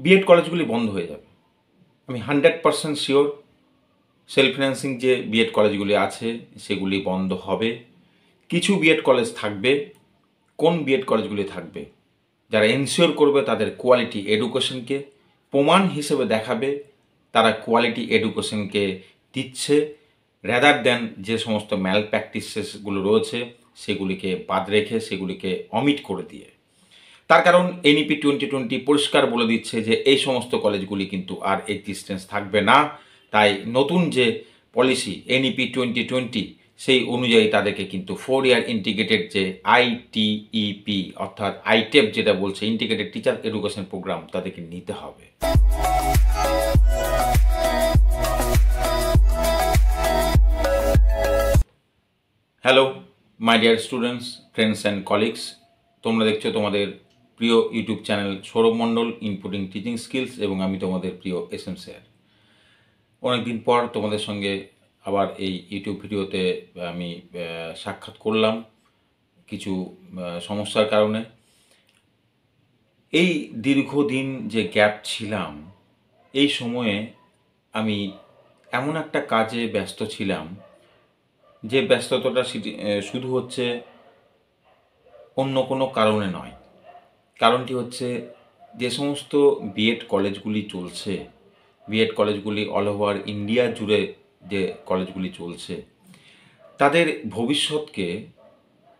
B Ed কলেজগুলি বন্ধ হয়ে যাবে। আমি 100% শিওর সেলফ ফিন্যান্সিং যে বিএড কলেজগুলি আছে সেগুলি বন্ধ হবে। কিছু বিএড কলেজ থাকবে। কোন বিএড কলেজগুলি থাকবে? যারা এনশিওর করবে তাদের কোয়ালিটি এডুকেশনকে প্রমাণ হিসেবে দেখাবে তারা কোয়ালিটি এডুকেশনকে দিচ্ছে, রেদার দেন যে সমস্ত ম্যাল প্র্যাকটিসেসগুলো রয়েছে সেগুলিকে বাদ রেখে সেগুলিকে অমিট করে দিয়ে। তার কারণ এনইপি 2020 পরিষ্কার বলে দিচ্ছে যে এই সমস্ত কলেজগুলি কিন্তু আর এক্সিস্টেন্স থাকবে না। তাই নতুন যে পলিসি এনইপি 2020 সেই অনুযায়ী তাদেরকে কিন্তু 4 ইয়ার ইন্টিগ্রেটেড যে আইটিইপি অর্থাৎ আইটেপ যেটা বলছে ইন্টিগ্রেটেড টিচার এডুকেশন প্রোগ্রাম তাদেরকে নিতে হবে। Hello my dear students, friends and colleagues, তোমরা দেখছো তোমাদের প্রিয় ইউটিউব চ্যানেল সৌরভ মণ্ডল ইনপুটিং টিচিং স্কিলস এবং আমি তোমাদের প্রিয় এসএম স্যার। অনেকদিন পর তোমাদের সঙ্গে আবার এই ইউটিউব ভিডিওতে আমি সাক্ষাৎ করলাম কিছু সমস্যার কারণে। এই দীর্ঘদিন যে গ্যাপ ছিলাম এই সময়ে আমি এমন একটা কাজে ব্যস্ত ছিলাম যে ব্যস্ততাটা শুধু হচ্ছে অন্য কোনো কারণে নয়। কারণটি হচ্ছে যে সমস্ত বিএড কলেজগুলি চলছে, বিএড কলেজগুলি অল ওভার ইন্ডিয়া জুড়ে যে কলেজগুলি চলছে তাদের ভবিষ্যৎকে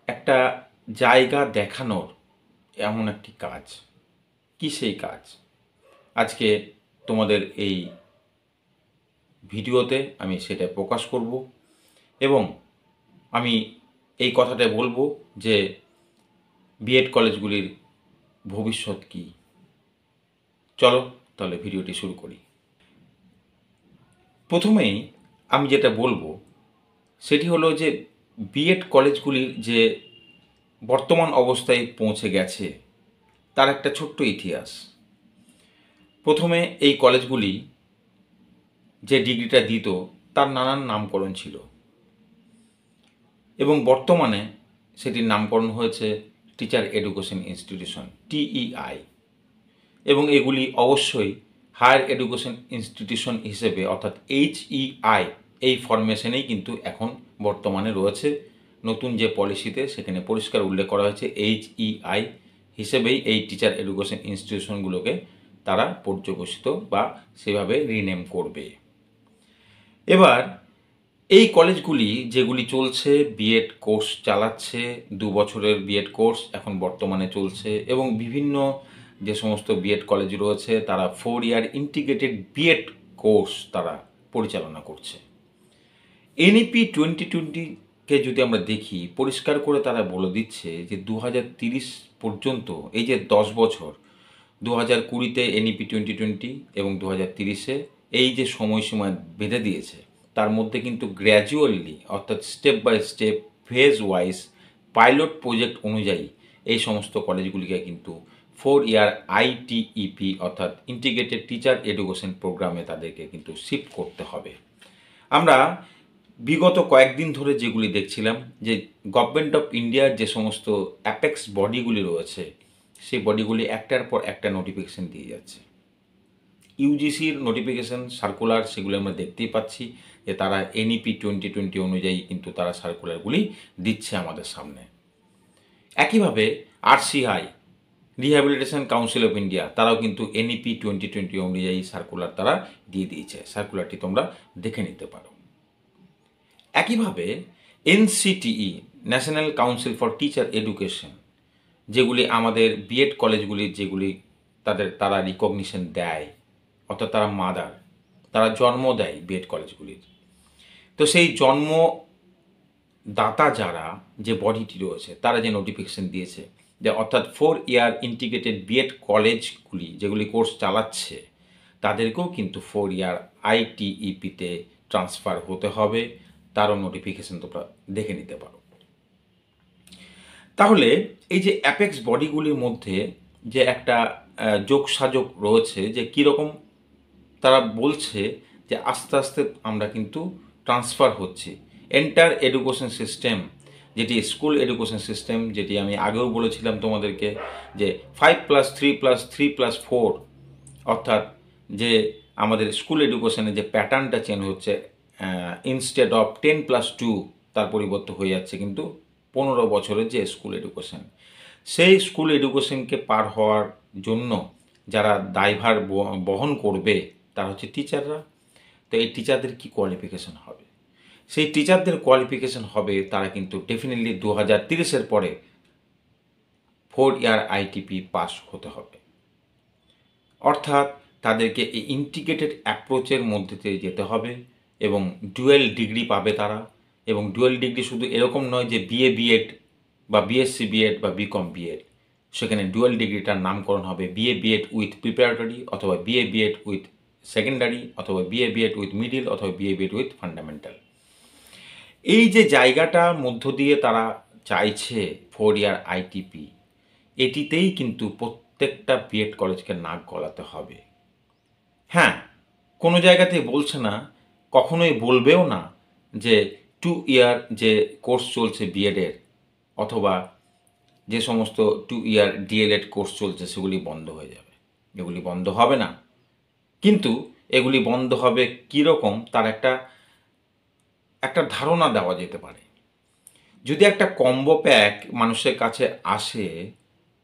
একটা জায়গা দেখানোর এমন একটি কাজ। কি সেই কাজ? আজকে তোমাদের এই ভিডিওতে আমি সেটা প্রকাশ করব এবং আমি এই কথাটা বলবো যে বিএড কলেজগুলির ভবিষ্যৎ কী। চলো তাহলে ভিডিওটি শুরু করি। প্রথমেই আমি যেটা বলবো সেটি হলো যে বিএড কলেজগুলির যে বর্তমান অবস্থায় পৌঁছে গেছে তার একটা ছোট্ট ইতিহাস। প্রথমে এই কলেজগুলি যে ডিগ্রিটা দিত তার নানান নামকরণ ছিল এবং বর্তমানে সেটির নামকরণ হয়েছে টিচার এডুকেশন ইনস্টিটিউশন TEI এবং এগুলি অবশ্যই হায়ার এডুকেশন ইনস্টিটিউশন হিসেবে অর্থাৎ HEI এই ফরমেশনেই কিন্তু এখন বর্তমানে রয়েছে। নতুন যে পলিসিতে সেখানে পরিষ্কার উল্লেখ করা হয়েছে HEI হিসেবেই এই টিচার এডুকেশন ইনস্টিটিউশনগুলোকে তারা পর্যবেসিত বা সেভাবে রিনেম করবে। এবার এই কলেজগুলি যেগুলি চলছে বিএড কোর্স চালাচ্ছে, 2 বছরের বিএড কোর্স এখন বর্তমানে চলছে এবং বিভিন্ন যে সমস্ত বিএড কলেজ রয়েছে তারা 4 ইয়ার ইন্টিগ্রেটেড বিএড কোর্স তারা পরিচালনা করছে। এনইপি 2020কে যদি আমরা দেখি পরিষ্কার করে তারা বলে দিচ্ছে যে 2030 পর্যন্ত এই যে 10 বছর 2020-তে এনইপি 2020 এবং 2030-এ এই যে সময়সীমা বেঁধে দিয়েছে তার মধ্যে কিন্তু গ্র্যাজুয়ালি অর্থাৎ step by step phase wise pilot project অনুযায়ী এই সমস্ত কলেজগুলিকে কিন্তু 4 ইয়ার আইটিইপি অর্থাৎ ইন্টিগ্রেটেড টিচার এডুকেশন প্রোগ্রামে তাদেরকে কিন্তু শিফট করতে হবে। আমরা বিগত কয়েকদিন ধরে যেগুলি দেখছিলাম যে গভর্নমেন্ট অফ ইন্ডিয়ার যে সমস্ত অ্যাপেক্স বডিগুলি রয়েছে সেই বডিগুলি একটার পর একটা নোটিফিকেশান দিয়ে যাচ্ছে। ইউজিসির নোটিফিকেশান সার্কুলার সেগুলো আমরা দেখতেই পাচ্ছি যে তারা এনইপি 2020 অনুযায়ী কিন্তু তারা সার্কুলারগুলি দিচ্ছে আমাদের সামনে। একইভাবে RCI rehabilitation council of India তারাও কিন্তু এনইপি 2020 অনুযায়ী সার্কুলার তারা দিয়ে দিয়েছে। সার্কুলারটি তোমরা দেখে নিতে পারো। একইভাবে NCTE national council for teacher education যেগুলি আমাদের বিএড কলেজগুলির যেগুলি তারা রিকগনিশন দেয় অর্থাৎ তারা মাদার, তারা জন্ম দেয় বিএড কলেজগুলির। তো সেই জন্মদাতা যারা যে বডিটি রয়েছে তারা যে নোটিফিকেশন দিয়েছে যে অর্থাৎ 4 ইয়ার ইন্টিগ্রেটেড বিএড কলেজগুলি যেগুলি কোর্স চালাচ্ছে তাদেরকেও কিন্তু 4 ইয়ার আইটিইপিতে ট্রান্সফার হতে হবে, তারও নোটিফিকেশন তোমরা দেখে নিতে পারো। তাহলে এই যে অ্যাপেক্স বডিগুলির মধ্যে যে একটা যোগসাযোগ রয়েছে যে কীরকম তারা বলছে যে আস্তে আস্তে আমরা কিন্তু ট্রান্সফার হচ্ছি। এন্টার এডুকেশন সিস্টেম যেটি স্কুল এডুকেশন সিস্টেম, যেটি আমি আগেও বলেছিলাম তোমাদেরকে যে 5+3+3+4 অর্থাৎ যে আমাদের স্কুল এডুকেশনের যে প্যাটার্নটা চেঞ্জ হচ্ছে, ইনস্টেড অফ 10+2 তার পরিবর্তে হয়ে যাচ্ছে কিন্তু 15 বছরের যে স্কুল এডুকেশন, সেই স্কুল এডুকেশনকে পার হওয়ার জন্য যারা দায়ভার বহন করবে তারা হচ্ছে টিচাররা। তো এই টিচারদের কি কোয়ালিফিকেশন হবে? সেই টিচারদের কোয়ালিফিকেশন হবে তারা কিন্তু ডেফিনেটলি 2030-এর পরে 4 ইয়ার আইটিপি পাস হতে হবে। অর্থাৎ তাদেরকে এই ইন্টিগ্রেটেড অ্যাপ্রোচের মধ্যে দিয়ে যেতে হবে এবং ডুয়েল ডিগ্রি পাবে তারা। এবং ডুয়েল ডিগ্রি শুধু এরকম নয় যে বিএ বিএড বা বিএসসি বিএড বা বিকম বিএড, সেখানে ডুয়েল ডিগ্রিটার নামকরণ হবে বিএ বিএড উইথ প্রিপারেটরি, অথবা বিএ বিএড উইথ সেকেন্ডারি, অথবা বিএ বিএড উইথ মিডিল, অথবা বিএ বিএড উইথ ফান্ডামেন্টাল। এই যে জায়গাটার মধ্য দিয়ে তারা চাইছে 4 ইয়ার আইটিপি, এটিতেই কিন্তু প্রত্যেকটা বিএড কলেজকে নাক গলাতে হবে। হ্যাঁ, কোনো জায়গাতেই বলছে না, কখনোই বলবেও না যে 2 ইয়ার যে কোর্স চলছে বিএডের, অথবা যে সমস্ত 2 ইয়ার ডিএলএড কোর্স চলছে সেগুলি বন্ধ হয়ে যাবে। এগুলি বন্ধ হবে না, কিন্তু এগুলি বন্ধ হবে কীরকম তার একটা ধারণা দেওয়া যেতে পারে। যদি একটা কম্বো প্যাক মানুষের কাছে আসে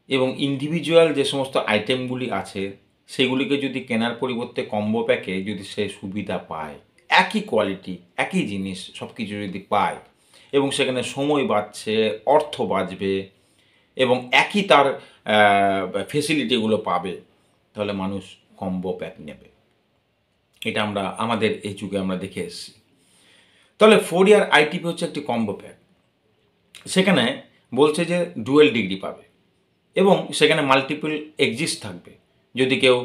এবং ইন্ডিভিজুয়াল যে সমস্ত আইটেমগুলি আছে সেগুলিকে যদি কেনার পরিবর্তে কম্বো প্যাকে যদি সে সুবিধা পায়, একই কোয়ালিটি একই জিনিস সব কিছু যদি পায়, এবং সেখানে সময় বাঁচছে, অর্থ বাঁচবে, এবং একই তার ফেসিলিটিগুলো পাবে, তাহলে মানুষ কম্বো প্যাক নেবে। এটা আমরা আমাদের এই যুগে আমরা দেখে এসেছি। তাহলে 4 ইয়ার আইটিপি হচ্ছে একটি কম্বো প্যাক। সেখানে বলছে যে ডুয়েল ডিগ্রি পাবে এবং সেখানে মাল্টিপল এক্সিস্ট থাকবে। যদি কেউ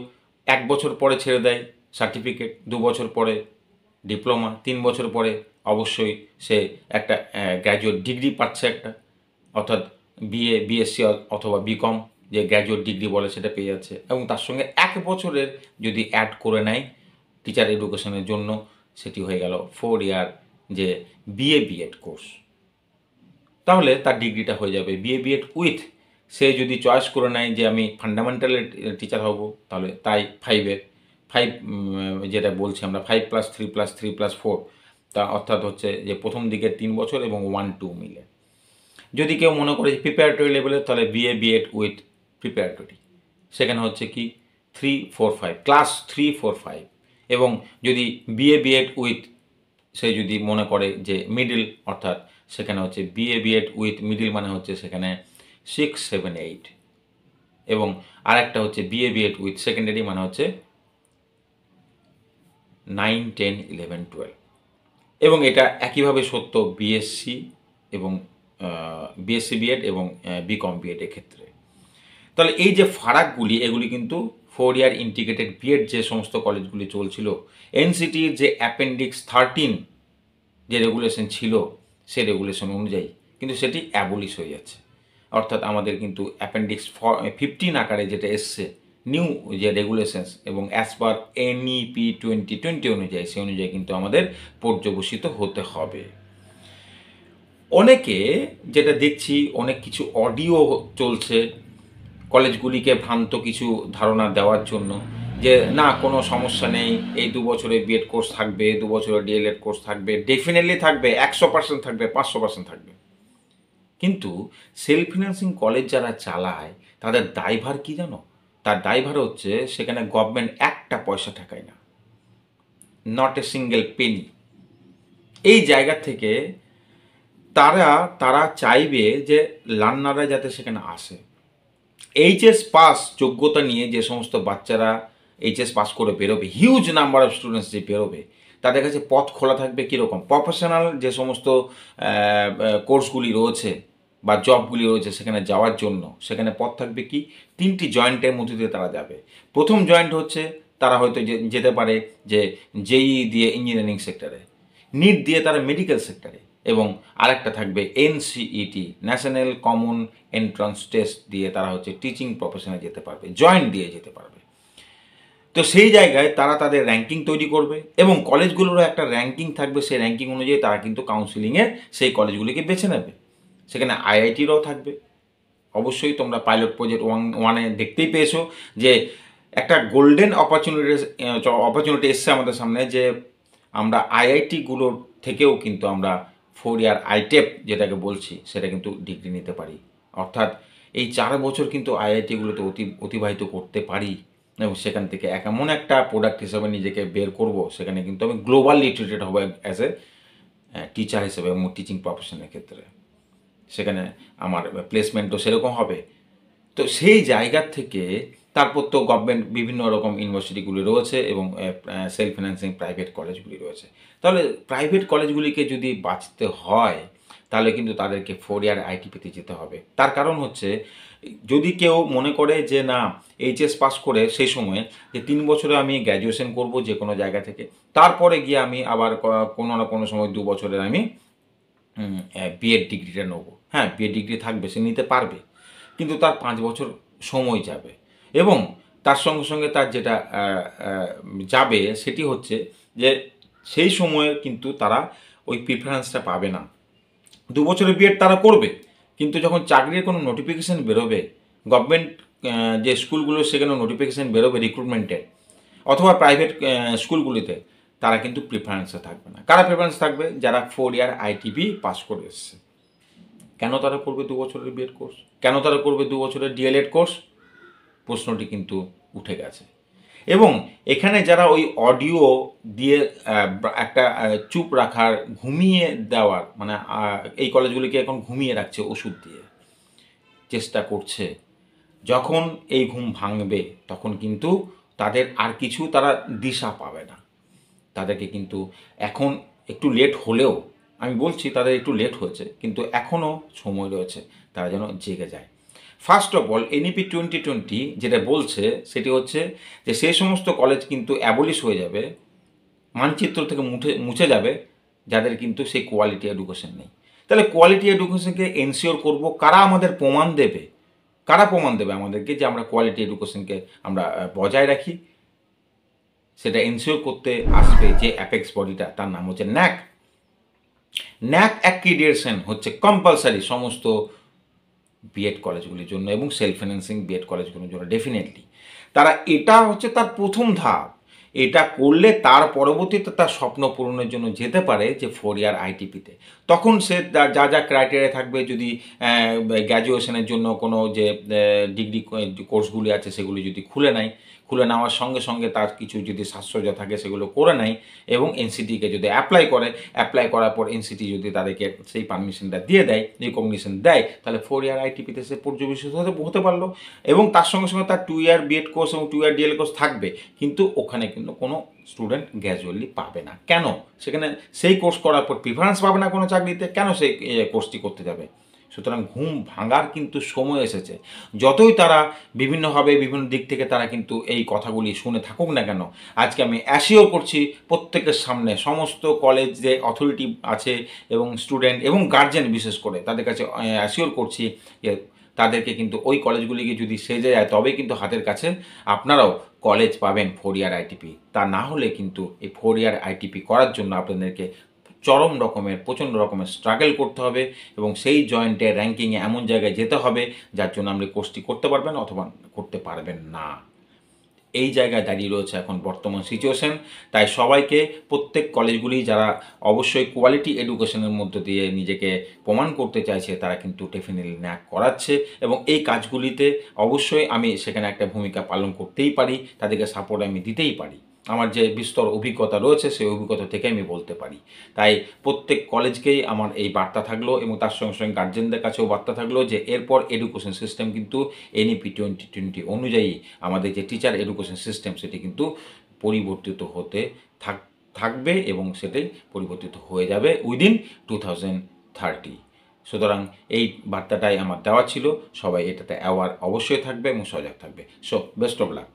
1 বছর পরে ছেড়ে দেয় সার্টিফিকেট, 2 বছর পরে ডিপ্লোমা, 3 বছর পরে অবশ্যই সে একটা গ্র্যাজুয়েট ডিগ্রি পাচ্ছে একটা, অর্থাৎ বিএ বিএসসি অথবা বিকম যে গ্র্যাজুয়েট ডিগ্রি বলে সেটা পেয়ে যাচ্ছে, এবং তার সঙ্গে 1 বছরের যদি অ্যাড করে নেয় টিচার এডুকেশনের জন্য, সেটি হয়ে গেল 4 ইয়ার যে বিএ বিএড কোর্স। তাহলে তার ডিগ্রিটা হয়ে যাবে বিএ বিএড উইথ, সে যদি চয়েস করে নেয় যে আমি ফান্ডামেন্টালের টিচার হব, তাহলে তাই 5 যেটা বলছি আমরা 5+3+3+4, তা অর্থাৎ হচ্ছে যে প্রথম দিকের 3 বছর এবং 1-2 মিলে। যদি কেউ মনে করে প্রিপারেটরি লেভেলের, তাহলে বিএ বিএড উইথ প্রিপারেটরি, সেখানে হচ্ছে কি 3-4-5 ক্লাস 3-4-5। এবং যদি বিএ বিএড উইথ সে যদি মনে করে যে মিডিল, অর্থাৎ সেখানে হচ্ছে বিএ বিএড উইথ মিডিল মানে হচ্ছে সেখানে 6-7-8, এবং আরেকটা হচ্ছে বিএ বিএড উইথ সেকেন্ডারি মানে হচ্ছে 9-10-11-12। এবং এটা একইভাবে সত্য বিএসসি এবং বিএসসি বিএড এবং বিকম বিএডের ক্ষেত্রে। তাহলে এই যে ফারাকগুলি, এগুলি কিন্তু 4 ইয়ার ইন্টিগ্রেটেড বিএড যে সমস্ত কলেজগুলি চলছিল, এনসিটির যে অ্যাপেন্ডিক্স 13 যে রেগুলেশন ছিল সে রেগুলেশন অনুযায়ী কিন্তু সেটি অ্যাবলিশ হয়ে যাচ্ছে। অর্থাৎ আমাদের কিন্তু অ্যাপেন্ডিক্স 15 আকারে যেটা এসছে নিউ যে রেগুলেশনস, এবং অ্যাজ পার এনইপি 2020 অনুযায়ী, সে অনুযায়ী কিন্তু আমাদের পর্যবসিত হতে হবে। অনেকে যেটা দেখছি, অনেক কিছু অডিও চলছে কলেজগুলিকে ভ্রান্ত কিছু ধারণা দেওয়ার জন্য, যে না কোনো সমস্যা নেই, এই 2 বছরের বিএড কোর্স থাকবে, 2 বছরের ডিএলএড কোর্স থাকবে, ডেফিনেটলি থাকবে, 100% থাকবে, 500% থাকবে। কিন্তু সেলফ ফিন্যান্সিং কলেজ যারা চালায় তাদের দায়ভার কি জানো? তার দায়ভার হচ্ছে সেখানে গভর্নমেন্ট একটা পয়সা ঠেকায় না, নট এ সিঙ্গেল পেনি। এই জায়গা থেকে তারা চাইবে যে লার্নাররা যাতে সেখানে আসে। এইচএস পাস যোগ্যতা নিয়ে যে সমস্ত বাচ্চারা এইচএস পাস করে বেরোবে, হিউজ নাম্বার অফ স্টুডেন্টস যে বেরোবে, তাদের কাছে পথ খোলা থাকবে কীরকম? প্রফেশনাল যে সমস্ত কোর্সগুলি রয়েছে বা জবগুলি রয়েছে সেখানে যাওয়ার জন্য, সেখানে পথ থাকবে কি 3টি জয়েন্টের মধ্যে দিয়ে তারা যাবে। প্রথম জয়েন্ট হচ্ছে তারা হয়তো যেতে পারে যে জেই দিয়ে ইঞ্জিনিয়ারিং সেক্টরে, নিট দিয়ে তারা মেডিকেল সেক্টরে, এবং আরেকটা থাকবে এনসিইটি ন্যাশনাল কমন এন্ট্রান্স টেস্ট দিয়ে তারা হচ্ছে টিচিং প্রফেশনে যেতে পারবে, জয়েন্ট দিয়ে যেতে পারবে। তো সেই জায়গায় তারা তাদের র্যাঙ্কিং তৈরি করবে এবং কলেজগুলোরও একটা র্যাঙ্কিং থাকবে, সেই র্যাঙ্কিং অনুযায়ী তারা কিন্তু কাউন্সিলিংয়ে সেই কলেজগুলিকে বেছে নেবে। সেখানে আইআইটিরও থাকবে। অবশ্যই তোমরা পাইলট প্রজেক্ট 1-এ দেখতেই পেয়েছো যে একটা গোল্ডেন অপরচুনিটি এসছে আমাদের সামনে, যে আমরা আইআইটিগুলোর থেকেও কিন্তু আমরা 4 ইয়ার আইটেপ যেটাকে বলছি সেটা কিন্তু ডিগ্রি নিতে পারি। অর্থাৎ এই 4 বছর কিন্তু আইআইটিগুলোতে অতিবাহিত করতে পারি এবং সেখান থেকে এমন একটা প্রোডাক্ট হিসেবে নিজেকে বের করব, সেখানে কিন্তু আমি গ্লোবালি ট্রিটেড হবো অ্যাজ এ টিচার হিসেবে এবং টিচিং প্রফেশনের ক্ষেত্রে। সেখানে আমার প্লেসমেন্টও সেরকম হবে। তো সেই জায়গা থেকে তারপর তো গভর্নমেন্ট বিভিন্ন রকম ইউনিভার্সিটিগুলি রয়েছে এবং সেলফ ফিন্যান্সিং প্রাইভেট কলেজগুলি রয়েছে। তাহলে প্রাইভেট কলেজগুলিকে যদি বাঁচতে হয় তাহলে কিন্তু তাদেরকে 4 ইয়ার আইটিপিতে যেতে হবে। তার কারণ হচ্ছে, যদি কেউ মনে করে যে না, এইচএস পাস করে সেই সময়ে যে 3 বছরে আমি গ্র্যাজুয়েশন করব যে কোনো জায়গা থেকে, তারপরে গিয়ে আমি আবার কোনো না কোনো সময় 2 বছরের আমি বিএড ডিগ্রিটা নেবো। হ্যাঁ, বিএড ডিগ্রি থাকবে, সে নিতে পারবে, কিন্তু তার 5 বছর সময় যাবে এবং তার সঙ্গে সঙ্গে তার যেটা যাবে সেটি হচ্ছে যে সেই সময়ে কিন্তু তারা ওই প্রিফারেন্সটা পাবে না। 2 বছরের বিএড তারা করবে, কিন্তু যখন চাকরির কোনো নোটিফিকেশান বেরোবে, গভর্নমেন্ট যে স্কুলগুলো সেখানে নোটিফিকেশান বেরোবে রিক্রুটমেন্টের, অথবা প্রাইভেট স্কুলগুলিতে, তারা কিন্তু প্রিফারেন্সে থাকবে না। কারা প্রিফারেন্স থাকবে? যারা 4 ইয়ার আইটিপি পাস করে এসছে। কেন তারা করবে 2 বছরের বিএড কোর্স? কেন তারা করবে 2 বছরের ডিএলএড কোর্স? প্রশ্নটি কিন্তু উঠে গেছে। এবং এখানে যারা ওই অডিও দিয়ে একটা চুপ রাখার, ঘুমিয়ে দেওয়ার, মানে এই কলেজগুলিকে এখন ঘুমিয়ে রাখছে ওষুধ দিয়ে, চেষ্টা করছে, যখন এই ঘুম ভাঙবে তখন কিন্তু তাদের আর কিছু তারা দিশা পাবে না। তাদেরকে কিন্তু এখন একটু লেট হলেও, আমি বলছি তাদের একটু লেট হয়েছে, কিন্তু এখনও সময় রয়েছে, তারা যেন জেগে যায়। ফার্স্ট অফ অল এনইপি 2020 যেটা বলছে সেটি হচ্ছে যে সেই সমস্ত কলেজ কিন্তু অ্যাবলিশ হয়ে যাবে, মানচিত্র থেকে মুছে যাবে, যাদের কিন্তু সেই কোয়ালিটি এডুকেশন নেই। তাহলে কোয়ালিটি এডুকেশনকে এনশিওর করব কারা? আমাদের প্রমাণ দেবে। কারা প্রমাণ দেবে আমাদেরকে যে আমরা কোয়ালিটি এডুকেশনকে আমরা বজায় রাখি? সেটা এনশিওর করতে আসবে যে অ্যাপেক্স বডিটা, তার নাম হচ্ছে ন্যাক। ন্যাক অ্যাক্রিডিটেশন হচ্ছে কম্পালসারি সমস্ত বিএড কলেজগুলির জন্য এবং সেলফ ফিন্যান্সিং বিএড কলেজগুলির জন্য ডেফিনেটলি। তারা, এটা হচ্ছে তার প্রথম ধাপ। এটা করলে তার পরবর্তীতে তার স্বপ্ন পূরণের জন্য যেতে পারে যে 4 ইয়ার আইটিপিতে। তখন সে যা যা ক্রাইটেরিয়া থাকবে, যদি গ্র্যাজুয়েশনের জন্য কোনো যে ডিগ্রি কোর্সগুলি আছে সেগুলি যদি খুলে নেওয়ার সঙ্গে সঙ্গে তার কিছু যদি সাশ্রয় থাকে সেগুলো করে নেয় এবং এনসিটিকে যদি অ্যাপ্লাই করার পর এনসিটি যদি তাদেরকে সেই পারমিশনটা দিয়ে দেয়, রিকগনিশন দেয়, তাহলে 4 ইয়ার আইটিপিতে সে পর্যবেসিত হতে পারলো এবং তার সঙ্গে সঙ্গে তার 2 ইয়ার বিএড কোর্স এবং 2 ইয়ার ডিএল কোর্স থাকবে, কিন্তু ওখানে কিন্তু কোনো স্টুডেন্ট গ্র্যাজুয়ালি পাবে না। কেন? সেখানে সেই কোর্স করার পর প্রিফারেন্স পাবে না কোনো চাকরিতে, কেন সেই কোর্সটি করতে যাবে? সুতরাং ঘুম ভাঙার কিন্তু সময় এসেছে। যতই তারা বিভিন্নভাবে বিভিন্ন দিক থেকে তারা কিন্তু এই কথাগুলি শুনে থাকুক না কেন, আজকে আমি অ্যাসিওর করছি প্রত্যেকের সামনে, সমস্ত কলেজ যে অথরিটি আছে এবং স্টুডেন্ট এবং গার্জেন বিশেষ করে, তাদের কাছে অ্যাসিওর করছি যে তাদেরকে কিন্তু ওই কলেজগুলিকে যদি সেজে যায় তবে কিন্তু হাতের কাছে আপনারাও কলেজ পাবেন 4 ইয়ার আইটিপি। তা না হলে কিন্তু এই 4 ইয়ার আইটিপি করার জন্য আপনাদেরকে প্রচণ্ড রকমের স্ট্রাগল করতে হবে এবং সেই জয়েন্টে র্যাঙ্কিংয়ে এমন জায়গায় যেতে হবে যার জন্য আপনি কোর্সটি করতে পারবেন অথবা করতে পারবেন না। এই জায়গায় দাঁড়িয়ে রয়েছে এখন বর্তমান সিচুয়েশন। তাই সবাইকে, প্রত্যেক কলেজগুলি যারা অবশ্যই কোয়ালিটি এডুকেশনের মধ্য দিয়ে নিজেকে প্রমাণ করতে চাইছে, তারা কিন্তু ডেফিনেটলি ন্যাক করাচ্ছে এবং এই কাজগুলিতে অবশ্যই আমি সেখানে একটা ভূমিকা পালন করতেই পারি, তাদেরকে সাপোর্ট আমি দিতেই পারি। আমার যে বিস্তর অভিজ্ঞতা রয়েছে সেই অভিজ্ঞতা থেকে আমি বলতে পারি। তাই প্রত্যেক কলেজকেই আমার এই বার্তা থাকলো এবং তার সঙ্গে সঙ্গে গার্জেনদের কাছেও বার্তা থাকলো যে এরপর এডুকেশন সিস্টেম কিন্তু এনইপি 2020 অনুযায়ী আমাদের যে টিচার এডুকেশন সিস্টেম সেটি কিন্তু পরিবর্তিত হতে থাকবে এবং সেটাই পরিবর্তিত হয়ে যাবে উইদিন 2030। সুতরাং এই বার্তাটাই আমার দেওয়া ছিল। সবাই এটাতে অ্যাওয়ার অবশ্যই থাকবে এবং সজাগ থাকবে। So best of luck.